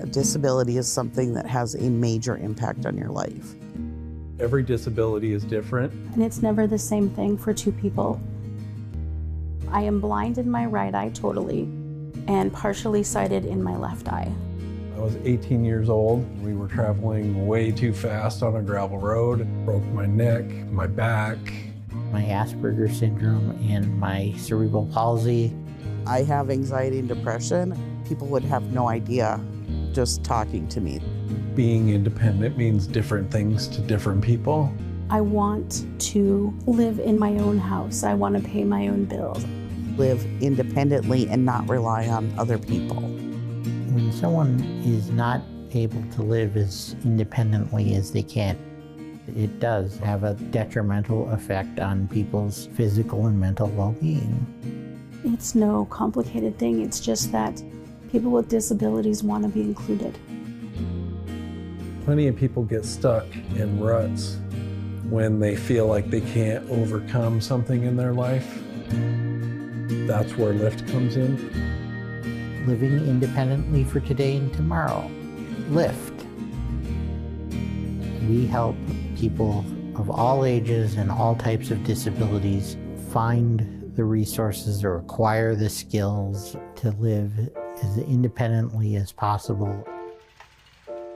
A disability is something that has a major impact on your life. Every disability is different. And it's never the same thing for two people. I am blind in my right eye totally, and partially sighted in my left eye. I was 18 years old. We were traveling way too fast on a gravel road. Broke my neck, my back. My Asperger's syndrome and my cerebral palsy. I have anxiety and depression. People would have no idea just talking to me. Being independent means different things to different people. I want to live in my own house. I want to pay my own bills. Live independently and not rely on other people. When someone is not able to live as independently as they can, it does have a detrimental effect on people's physical and mental well-being. It's no complicated thing. It's just that people with disabilities want to be included. Plenty of people get stuck in ruts when they feel like they can't overcome something in their life. That's where LIFTT comes in. Living independently for today and tomorrow. LIFTT. We help people of all ages and all types of disabilities find the resources or acquire the skills to live as independently as possible.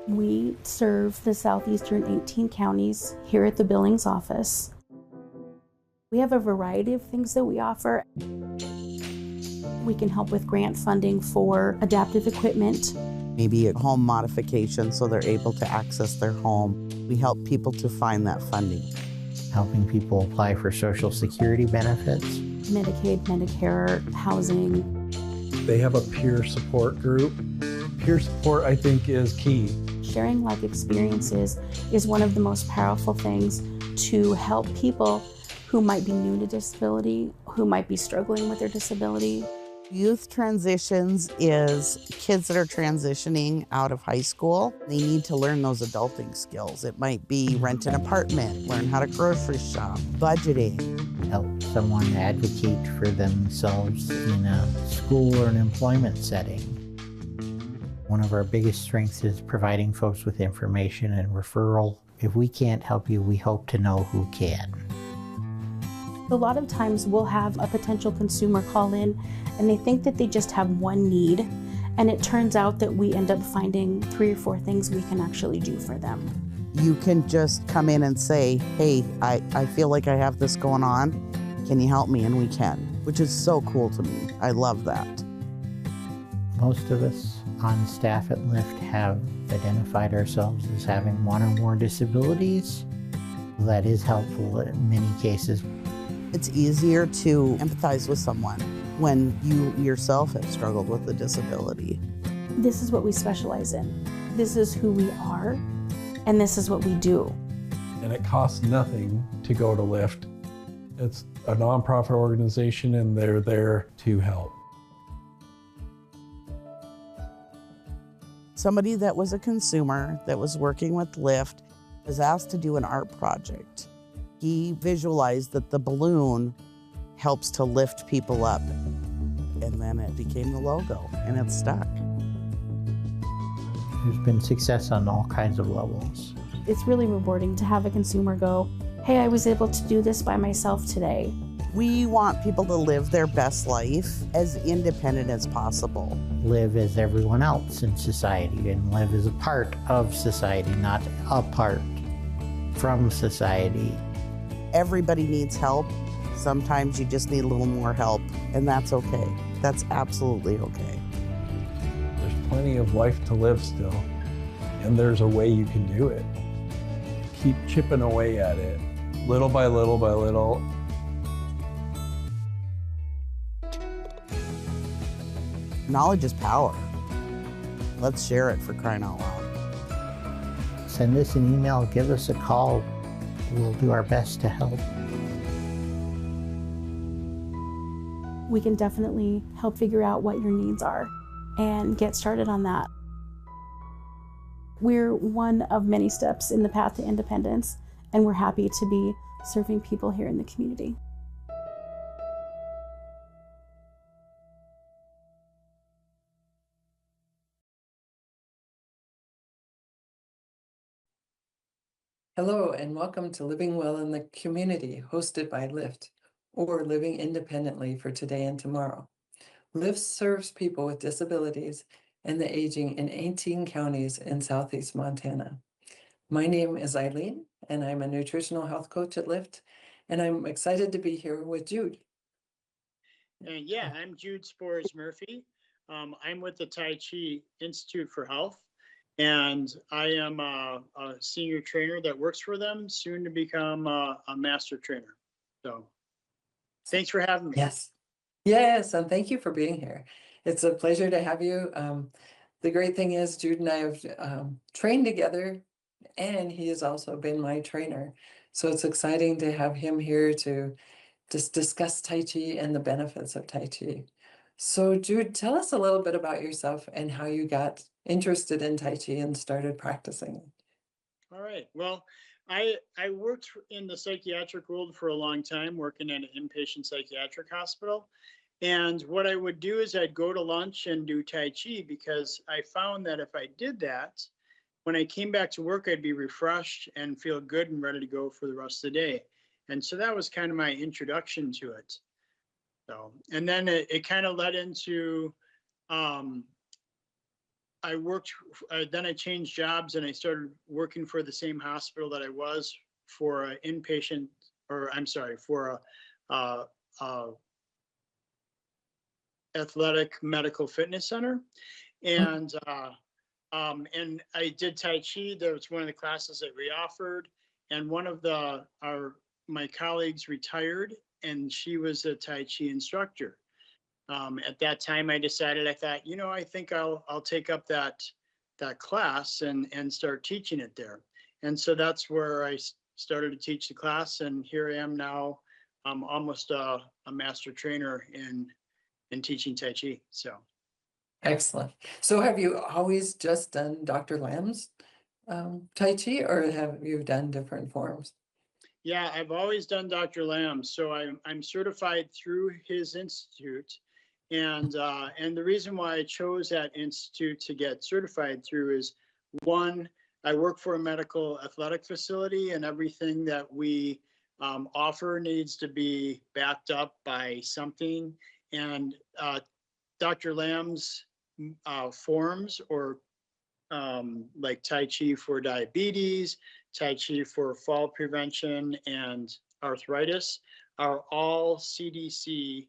We serve the southeastern 18 counties here at the Billings office. We have a variety of things that we offer. We can help with grant funding for adaptive equipment. Maybe a home modification so they're able to access their home. We help people to find that funding. Helping people apply for Social Security benefits. Medicaid, Medicare, housing. They have a peer support group. Peer support, I think, is key. Sharing life experiences is one of the most powerful things to help people who might be new to disability, who might be struggling with their disability. Youth transitions is kids that are transitioning out of high school. They need to learn those adulting skills. It might be rent an apartment, learn how to grocery shop, budgeting. Help someone advocate for themselves in a school or an employment setting. One of our biggest strengths is providing folks with information and referral. If we can't help you, we hope to know who can. A lot of times we'll have a potential consumer call in and they think that they just have one need, and it turns out that we end up finding 3 or 4 things we can actually do for them. You can just come in and say, hey, I feel like I have this going on. Can you help me? And we can, which is so cool to me. I love that. Most of us on staff at LIFTT have identified ourselves as having one or more disabilities. That is helpful in many cases. It's easier to empathize with someone when you yourself have struggled with a disability. This is what we specialize in. This is who we are, and this is what we do. And it costs nothing to go to LIFTT. It's a nonprofit organization and they're there to help. Somebody that was a consumer that was working with LIFTT was asked to do an art project. He visualized that the balloon helps to lift people up. And then it became the logo, and it's stuck. There's been success on all kinds of levels. It's really rewarding to have a consumer go, hey, I was able to do this by myself today. We want people to live their best life as independent as possible. Live as everyone else in society and live as a part of society, not apart from society. Everybody needs help. Sometimes you just need a little more help, and that's okay. That's absolutely okay. There's plenty of life to live still, and there's a way you can do it. Keep chipping away at it, little by little by little. Knowledge is power. Let's share it, for crying out loud. Send us an email, give us a call. We'll do our best to help. We can definitely help figure out what your needs are and get started on that. We're one of many steps in the path to independence, and we're happy to be serving people here in the community. Hello, and welcome to Living Well in the Community, hosted by LIFTT, or Living Independently for Today and Tomorrow. LIFTT serves people with disabilities and the aging in 18 counties in Southeast Montana. My name is Eileen, and I'm a nutritional health coach at LIFTT, and I'm excited to be here with Jude. Yeah, I'm Jude Spors-Murphy. I'm with the Tai Chi Institute for Health, and I am a senior trainer that works for them, soon to become a master trainer. So thanks for having me. Yes, and thank you for being here. It's a pleasure to have you. The great thing is Jude and I have trained together, and he has also been my trainer. So it's exciting to have him here to just discuss Tai Chi and the benefits of Tai Chi. So Jude, tell us a little bit about yourself and how you got interested in Tai Chi and started practicing. All right. Well, I worked in the psychiatric world for a long time, working at an inpatient psychiatric hospital. And what I would do is I'd go to lunch and do Tai Chi, because I found that if I did that, when I came back to work, I'd be refreshed and feel good and ready to go for the rest of the day. And so that was kind of my introduction to it. So, and then it kind of led into, then I changed jobs and I started working for the same hospital that I was for an inpatient, for a athletic medical fitness center. And I did Tai Chi. That was one of the classes that we offered. And one of my colleagues retired, and she was a Tai Chi instructor. At that time, I decided, I thought, I think I'll take up that class and start teaching it there. And so that's where I started to teach the class, and here I am now. I'm almost a master trainer in teaching Tai Chi. So. Excellent. So have you always just done Dr. Lamb's Tai Chi, or have you done different forms? Yeah, I've always done Dr. Lamb. So I'm certified through his institute. And the reason why I chose that institute to get certified through is, one, I work for a medical athletic facility, and everything that we offer needs to be backed up by something. And Dr. Lamb's forms, or like Tai Chi for diabetes, Tai Chi for fall prevention, and arthritis, are all CDC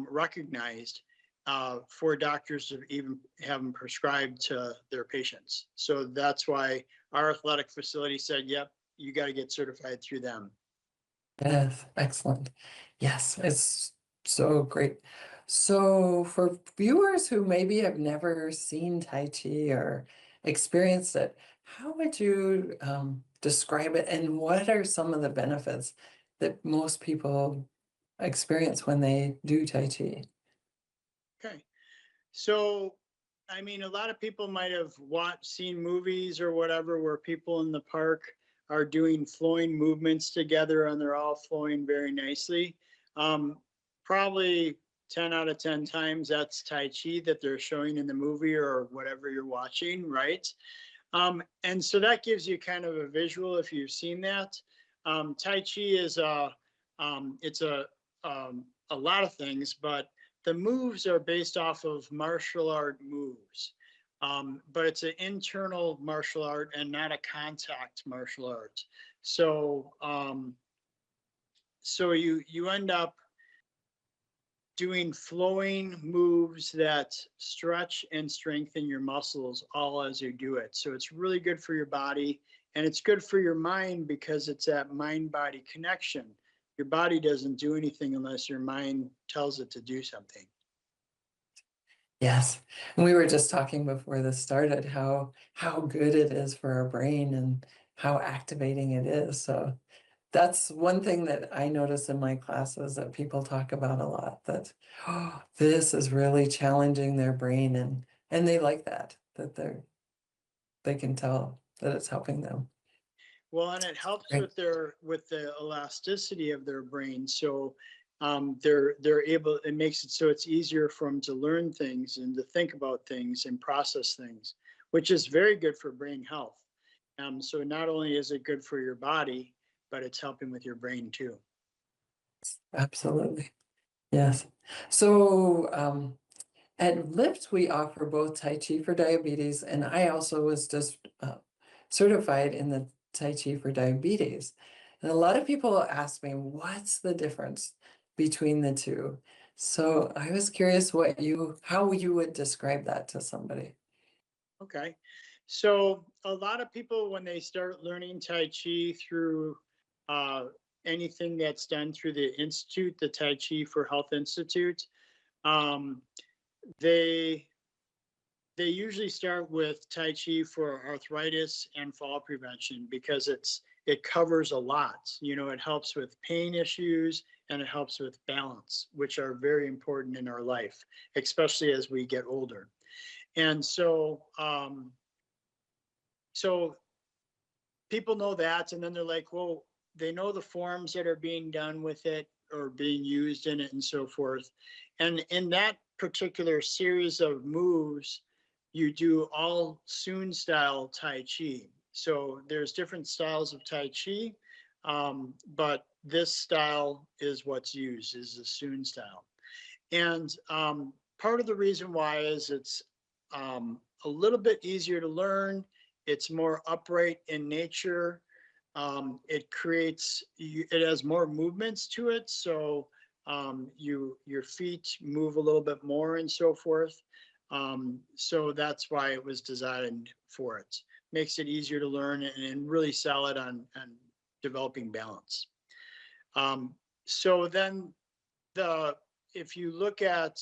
recognized for doctors to even have them prescribed to their patients. So that's why our athletic facility said, yep, you got to get certified through them. Yes, excellent. Yes, it's so great. So for viewers who maybe have never seen Tai Chi or experienced it, how would you describe it, and what are some of the benefits that most people experience when they do Tai Chi? Okay. So, I mean, a lot of people might have seen movies or whatever where people in the park are doing flowing movements together, and they're all flowing very nicely. Probably 10 out of 10 times that's Tai Chi that they're showing in the movie or whatever you're watching, right? And so that gives you kind of a visual if you've seen that. Tai Chi is it's a lot of things, but the moves are based off of martial art moves. But it's an internal martial art and not a contact martial art. So so you end up doing flowing moves that stretch and strengthen your muscles all as you do it. So it's really good for your body, and it's good for your mind, because it's that mind-body connection. Your body doesn't do anything unless your mind tells it to do something. Yes, and we were just talking before this started how good it is for our brain and how activating it is. So that's one thing that I notice in my classes that people talk about a lot, that this is really challenging their brain, and they like that they can tell that it's helping them. Well, and it helps with the elasticity of their brain. So it makes it so it's easier for them to learn things and to think about things and process things, which is very good for brain health. So not only is it good for your body, but it's helping with your brain too. Absolutely. Yes. So at LIFTT, we offer both Tai Chi for diabetes, and I also was just certified in the Tai Chi for diabetes. And a lot of people ask me, what's the difference between the two? So I was curious how you would describe that to somebody. Okay. So a lot of people, when they start learning Tai Chi through anything that's done through the Institute, the Tai Chi for Health Institute, um, they usually start with Tai Chi for arthritis and fall prevention because it covers a lot. You know, it helps with pain issues and it helps with balance, which are very important in our life, especially as we get older. And so people know that, and then they're like, well, they know the forms that are being done with it or being used in it and so forth. And in that particular series of moves, you do all Sun style Tai Chi. So there's different styles of Tai Chi, but this style is what's used, is the Sun style. And part of the reason why is it's a little bit easier to learn. It's more upright in nature. It has more movements to it. So your feet move a little bit more and so forth. So that's why it was designed for it. Makes it easier to learn and really solid on developing balance. So then if you look at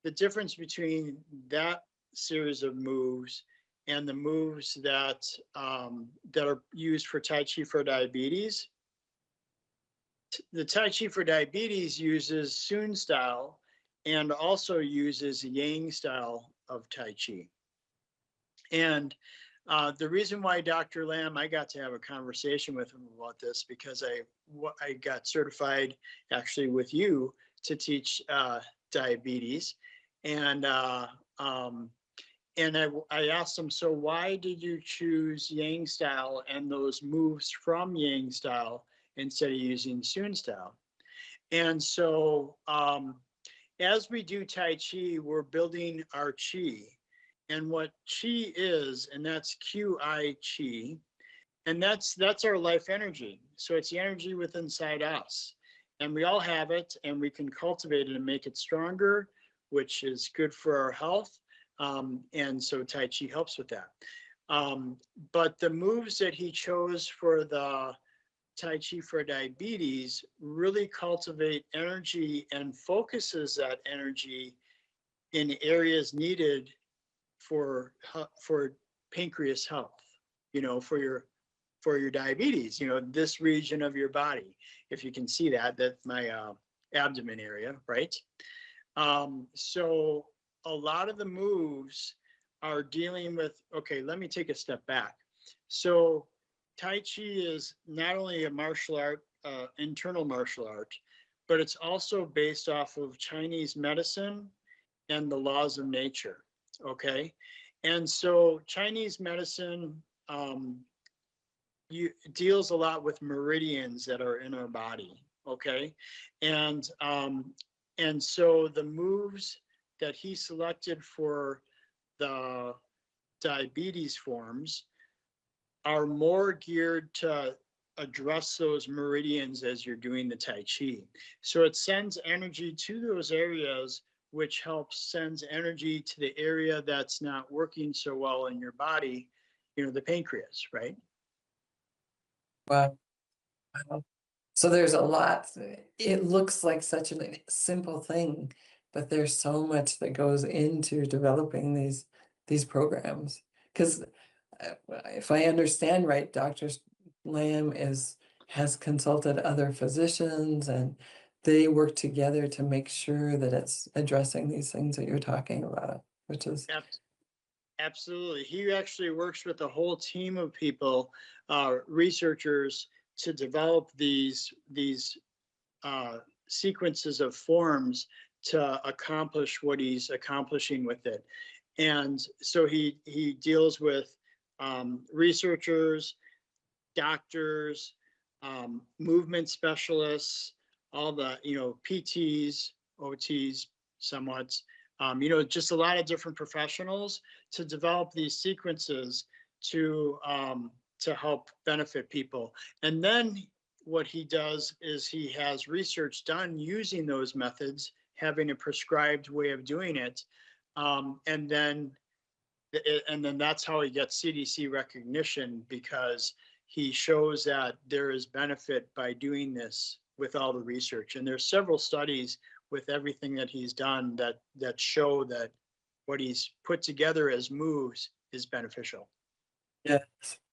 the difference between that series of moves and the moves that are used for Tai Chi for diabetes, the Tai Chi for diabetes uses Sun style and also uses Yang style of Tai Chi. And the reason why Dr. Lamb, I got to have a conversation with him about this because I got certified actually with you to teach diabetes. And I asked him, so why did you choose Yang style and those moves from Yang style instead of using Sun style? And so as we do Tai Chi, we're building our Chi. And what Chi is, and that's Qi Chi, and that's our life energy. So it's the energy within inside us. And we all have it, and we can cultivate it and make it stronger, which is good for our health. And so Tai Chi helps with that. But the moves that he chose for the Tai Chi for diabetes really cultivate energy and focuses that energy in areas needed for pancreas health, you know, for your diabetes, you know, this region of your body. If you can see that's my abdomen area, right? So a lot of the moves are dealing with, okay, let me take a step back. So Tai Chi is not only a martial art, internal martial art, but it's also based off of Chinese medicine and the laws of nature, okay? And so Chinese medicine deals a lot with meridians that are in our body, okay? And so the moves that he selected for the diabetes forms are more geared to address those meridians as you're doing the Tai Chi. So it sends energy to those areas, which helps sends energy to the area that's not working so well in your body, you know, the pancreas, right? Wow. So there's a lot. It looks like such a simple thing, but there's so much that goes into developing these programs. Because if I understand right, Dr. Lamb has consulted other physicians and they work together to make sure that it's addressing these things that you're talking about, which is Absolutely. He actually works with a whole team of people, researchers, to develop these sequences of forms to accomplish what he's accomplishing with it. And so he deals with researchers, doctors, movement specialists, all the, PTs, OTs, somewhat, just a lot of different professionals to develop these sequences to help benefit people. And then what he does is he has research done using those methods, having a prescribed way of doing it, and then that's how he gets CDC recognition, because he shows that there is benefit by doing this with all the research. And there's several studies with everything that he's done that show that what he's put together as moves is beneficial. Yes,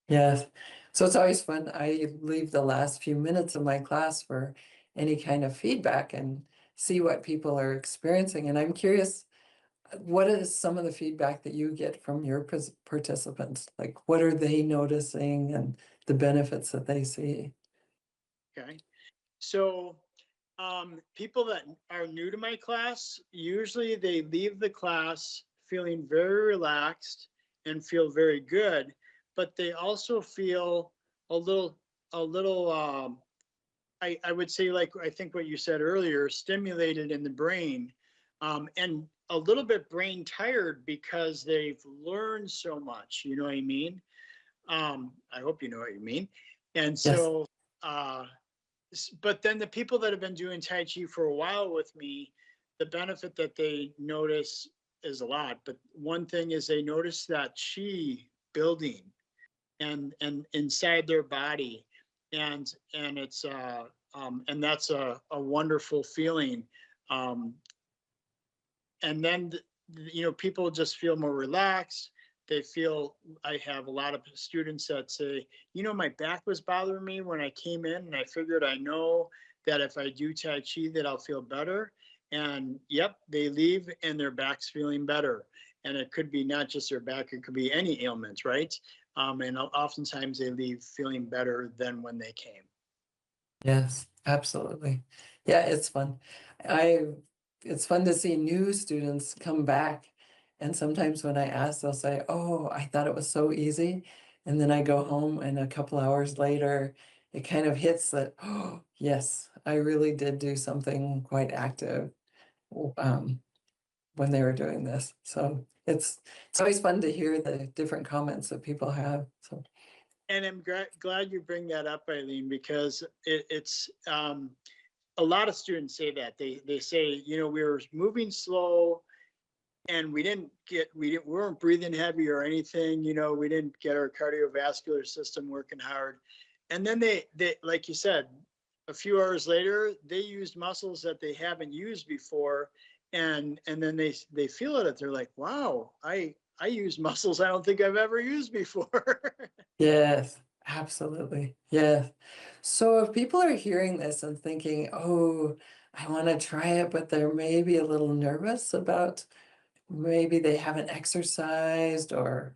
yes. So it's always fun. I leave the last few minutes of my class for any kind of feedback and see what people are experiencing. And I'm curious, what is some of the feedback that you get from your participants? Like, what are they noticing and the benefits that they see? Okay. So people that are new to my class, usually they leave the class feeling very relaxed and feel very good, but they also feel a little I would say, like, I think what you said earlier, stimulated in the brain, and a little bit brain tired because they've learned so much, you know what I mean? I hope you know what you mean. And so, but then the people that have been doing Tai Chi for a while with me, the benefit that they notice is a lot. But one thing is they notice that chi building and inside their body, and it's and that's a wonderful feeling. And then people just feel more relaxed. They feel, I have a lot of students that say, my back was bothering me when I came in, and I figured, I know that if I do Tai Chi that I'll feel better. And yep, they leave and their back's feeling better. And it could be not just their back, it could be any ailments, right? And oftentimes they leave feeling better than when they came. Yes, absolutely. Yeah, it's fun. It's fun to see new students come back. And sometimes when I ask, they'll say, "Oh, I thought it was so easy." And then I go home and a couple hours later, it kind of hits that, oh, yes, I really did do something quite active when they were doing this. So it's always fun to hear the different comments that people have. So. And I'm glad you bring that up, Eileen, because it's a lot of students say that. They say, we were moving slow and we weren't breathing heavy or anything, we didn't get our cardiovascular system working hard. And then they like you said, a few hours later, they used muscles that they haven't used before. And then they feel it. They're like, wow, I use muscles I don't think I've ever used before. Yes, absolutely. Yes. So if people are hearing this and thinking, oh, I want to try it, but they're maybe a little nervous about, maybe they haven't exercised or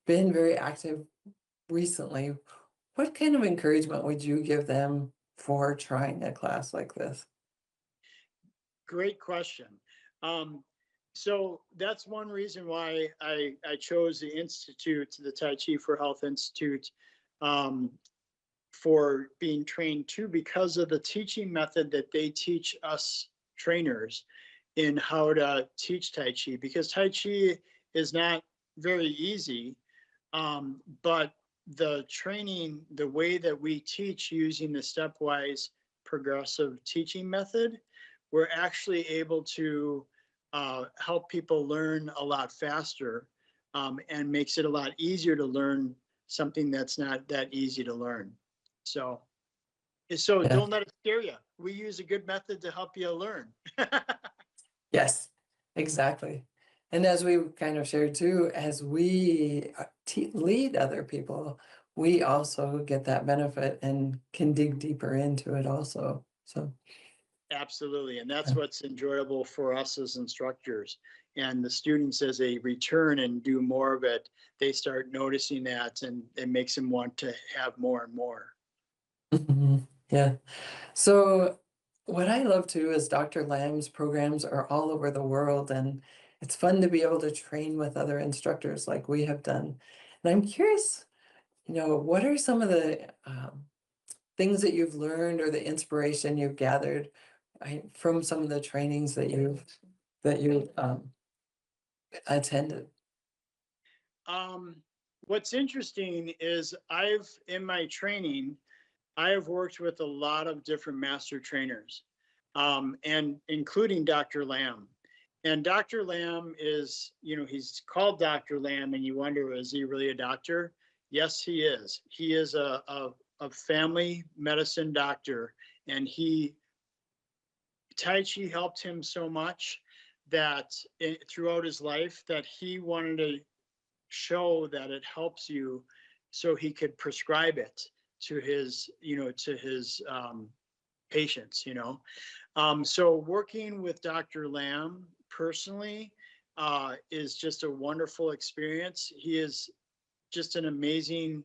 been very active recently, what kind of encouragement would you give them for trying a class like this? Great question. So that's one reason why I chose the Institute, the Tai Chi for Health Institute, for being trained too, because of the teaching method that they teach us trainers in how to teach Tai Chi, because Tai Chi is not very easy, but the training, the way that we teach using the stepwise progressive teaching method, we're actually able to help people learn a lot faster, and makes it a lot easier to learn something that's not that easy to learn. So Yeah. Don't let it scare you. We use a good method to help you learn. Yes, exactly. And as we kind of shared too, as we lead other people, we also get that benefit and can dig deeper into it also. So. Absolutely. And that's what's enjoyable for us as instructors. And the students, as they return and do more of it, they start noticing that, and it makes them want to have more and more. Yeah. So what I love too is Dr. Lamb's programs are all over the world, and it's fun to be able to train with other instructors like we have done. And I'm curious, what are some of the things that you've learned or the inspiration you've gathered from some of the trainings that you've attended? What's interesting is in my training, I have worked with a lot of different master trainers, and including Dr. Lamb. And Dr. Lamb is, he's called Dr. Lamb, and you wonder, is he really a doctor? Yes, he is. He is a family medicine doctor, and Tai Chi helped him so much that throughout his life that he wanted to show that it helps you, so he could prescribe it to his patients. So working with Dr. Lamb personally is just a wonderful experience. He is just an amazing,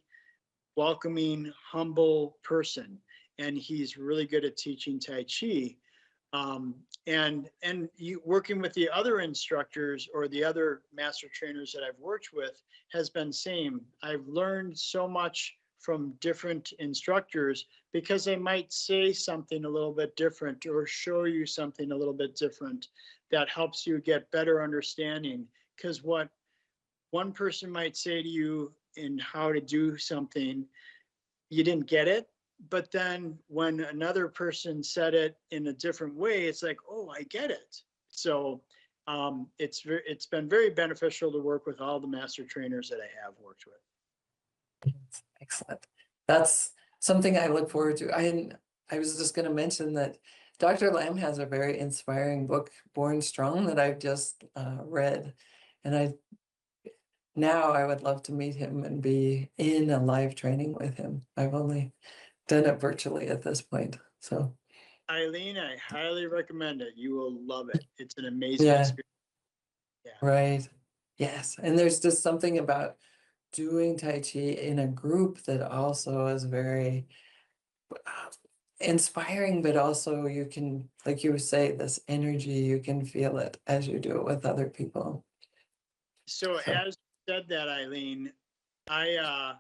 welcoming, humble person, and he's really good at teaching Tai Chi. And working with the other instructors or the other master trainers that I've worked with has been same. I've learned so much from different instructors because they might say something a little bit different or show you something a little bit different that helps you get better understanding. Because what one person might say to you in how to do something, you didn't get it. But then when another person said it in a different way, it's like, oh, I get it. So it's been very beneficial to work with all the master trainers that I have worked with. Excellent. That's something I look forward to. I was just going to mention that Dr. Lamb has a very inspiring book, Born Strong, that I've just read. And now I would love to meet him and be in a live training with him. I've only done it virtually at this point. So Eileen, I highly recommend it. You will love it. It's an amazing yeah, experience. Yeah. right. Yes. And there's just something about doing Tai Chi in a group that also is very inspiring, but also you can, like you say, this energy, you can feel it as you do it with other people. So as you said that, Eileen, I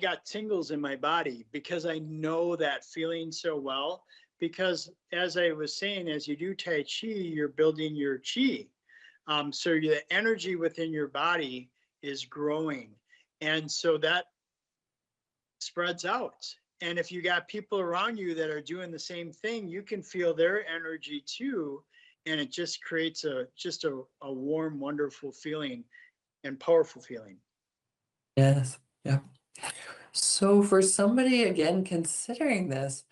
got tingles in my body because I know that feeling so well. Because as I was saying, as you do Tai Chi, you're building your Chi. So the energy within your body is growing. And so that spreads out. And if you got people around you that are doing the same thing, you can feel their energy too. And it just creates a warm, wonderful feeling and powerful feeling. Yes. Yeah. So for somebody, again, considering this,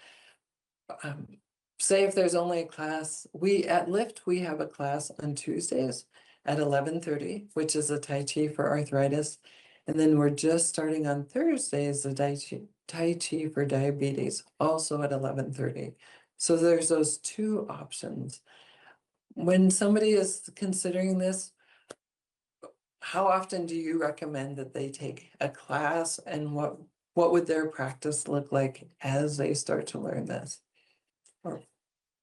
say if there's only a class, at LIFT, we have a class on Tuesdays at 11:30, which is a Tai Chi for arthritis. And then we're just starting on Thursdays, the Tai Chi for diabetes, also at 11:30. So there's those two options. When somebody is considering this, how often do you recommend that they take a class, and what would their practice look like as they start to learn this?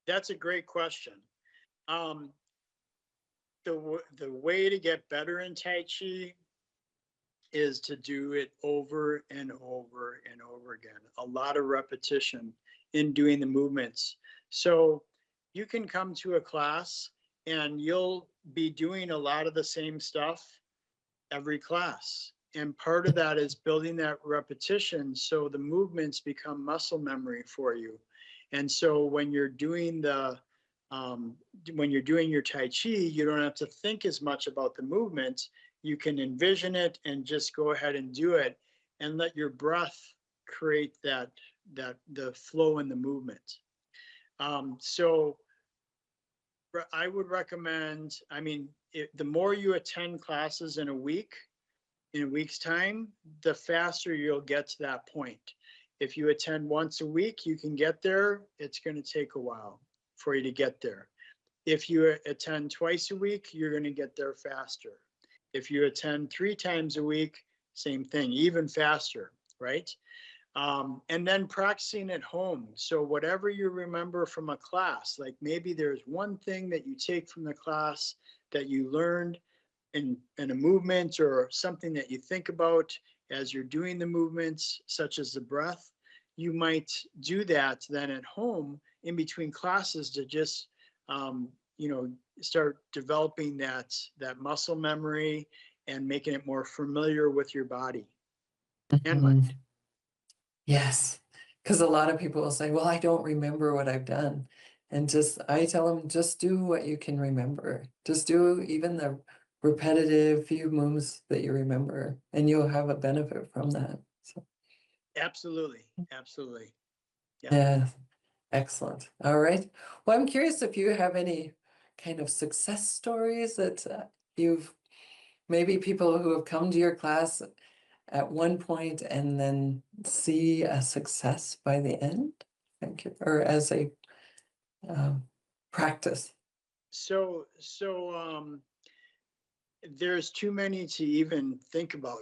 That's a great question. The way to get better in Tai Chi is to do it over and over and over again. A lot of repetition in doing the movements. So you can come to a class and you'll be doing a lot of the same stuff every class. And part of that is building that repetition so the movements become muscle memory for you. And so when you're doing your Tai Chi, you don't have to think as much about the movement. You can envision it and just go ahead and do it, and let your breath create the flow in the movement. So I would recommend, the more you attend classes in a week's time, the faster you'll get to that point. If you attend once a week, you can get there. It's going to take a while for you to get there. If you attend twice a week, you're going to get there faster. If you attend 3 times a week, same thing, even faster, right? And then practicing at home. So whatever you remember from a class, like maybe there's one thing that you take from the class that you learned, in a movement or something that you think about as you're doing the movements, such as the breath, you might do that then at home in between classes to just, start developing that muscle memory and making it more familiar with your body and mind. Yes, because a lot of people will say, well, I don't remember what I've done. And I tell them, just do what you can remember. Just do even the repetitive few moves that you remember, and you'll have a benefit from that. So, Absolutely. Absolutely. yeah, excellent. All right. Well, I'm curious if you have any kind of success stories that you've maybe people who have come to your class at one point and then see a success by the end. Thank you. Or as a practice. So there's too many to even think about.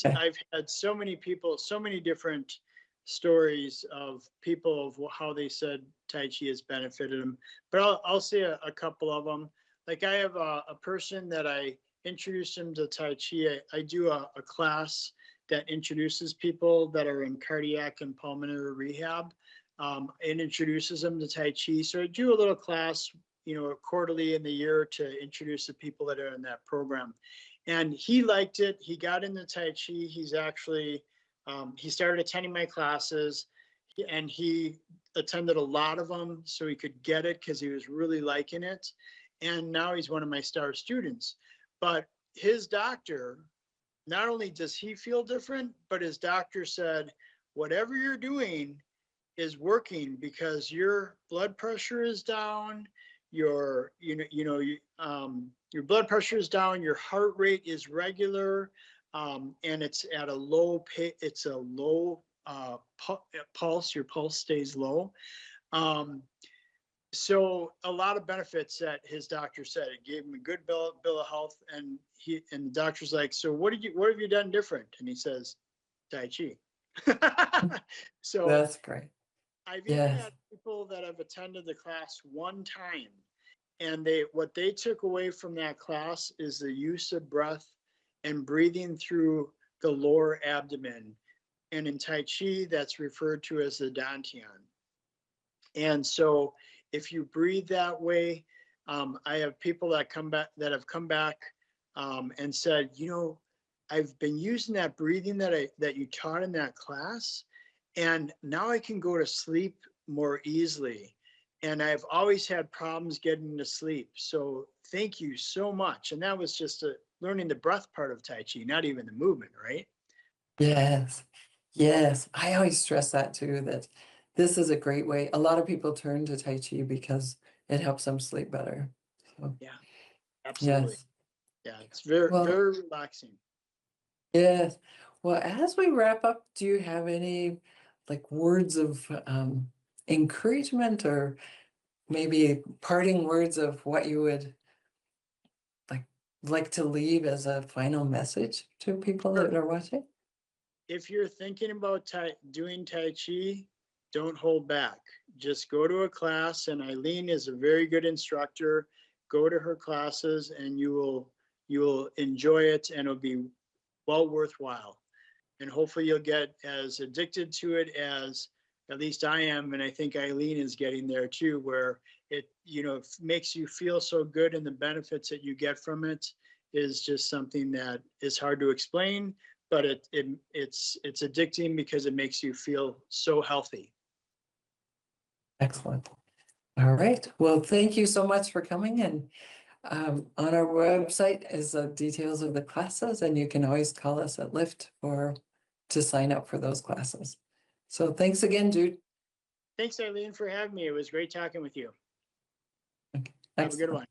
I've had so many people, so many different stories of people of how they said Tai Chi has benefited them. But I'll say a couple of them. Like I have a person that I introduced him to Tai Chi. I do a class that introduces people that are in cardiac and pulmonary rehab. It introduces them to Tai Chi. So I do a little class, quarterly in the year to introduce the people that are in that program. And he liked it. He got into Tai Chi. He's actually, he started attending my classes and he attended a lot of them so he could get it because he was really liking it. And now he's one of my star students. But his doctor, not only does he feel different, but his doctor said, whatever you're doing is working because your blood pressure is down, your blood pressure is down, your heart rate is regular, and it's at a low pulse. Your pulse stays low. So a lot of benefits that his doctor said. It gave him a good bill of health, and the doctor's like, so what have you done different? And he says, Tai Chi. So that's great. I've even had people that have attended the class one time, and what they took away from that class is the use of breath and breathing through the lower abdomen. And in Tai Chi, that's referred to as the Dantian. And so if you breathe that way, I have people that have come back and said, I've been using that breathing that you taught in that class, and now I can go to sleep more easily. And I've always had problems getting to sleep. So thank you so much. And that was just learning the breath part of Tai Chi, not even the movement, right? Yes. Yes. I always stress that too, that this is a great way. A lot of people turn to Tai Chi because it helps them sleep better. So, yeah, absolutely. Yes. Yeah, it's very relaxing. Yes. Well, as we wrap up, do you have any words of encouragement or maybe parting words of what you would like to leave as a final message to people that are watching? If you're thinking about doing Tai Chi, don't hold back. Just go to a class, and Eileen is a very good instructor. Go to her classes and you will enjoy it, and it'll be well worthwhile. And hopefully you'll get as addicted to it as at least I am, and I think Eileen is getting there too, where it makes you feel so good, and the benefits that you get from it is just something that is hard to explain, but it's addicting because it makes you feel so healthy. Excellent. All right. Well, thank you so much for coming. And on our website is the details of the classes, and you can always call us at LIFTT to sign up for those classes. So thanks again, Jude. Thanks, Eileen, for having me. It was great talking with you. Okay. Have a good one.